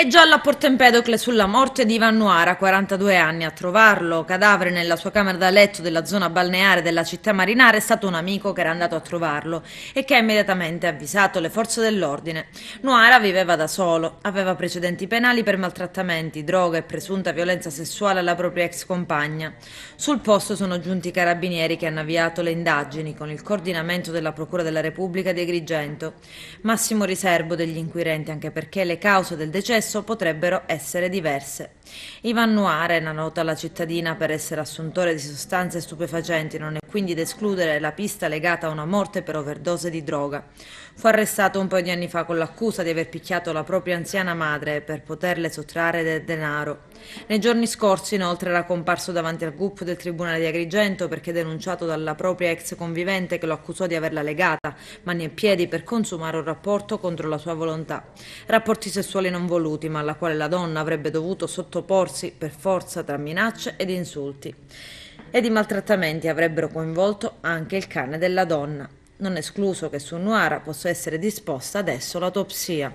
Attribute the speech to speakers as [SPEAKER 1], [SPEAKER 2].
[SPEAKER 1] E giallo a Porto Empedocle sulla morte di Ivan Nuara, 42 anni. A trovarlo, cadavere nella sua camera da letto della zona balneare della città marinara, è stato un amico che era andato a trovarlo e che ha immediatamente avvisato le forze dell'ordine. Nuara viveva da solo, aveva precedenti penali per maltrattamenti, droga e presunta violenza sessuale alla propria ex compagna. Sul posto sono giunti i carabinieri che hanno avviato le indagini con il coordinamento della Procura della Repubblica di Agrigento. Massimo riservo degli inquirenti, anche perché le cause del decesso potrebbero essere diverse. Ivan Nuara era noto alla cittadina per essere assuntore di sostanze stupefacenti, non è quindi da escludere la pista legata a una morte per overdose di droga. Fu arrestato un paio di anni fa con l'accusa di aver picchiato la propria anziana madre per poterle sottrarre del denaro. Nei giorni scorsi, inoltre, era comparso davanti al GUP del Tribunale di Agrigento perché denunciato dalla propria ex convivente che lo accusò di averla legata, mani e piedi, per consumare un rapporto contro la sua volontà. Rapporti sessuali non voluti, ma alla quale la donna avrebbe dovuto sottoporsi per forza tra minacce ed insulti. Ed i maltrattamenti avrebbero coinvolto anche il cane della donna. Non è escluso che su Nuara possa essere disposta adesso l'autopsia.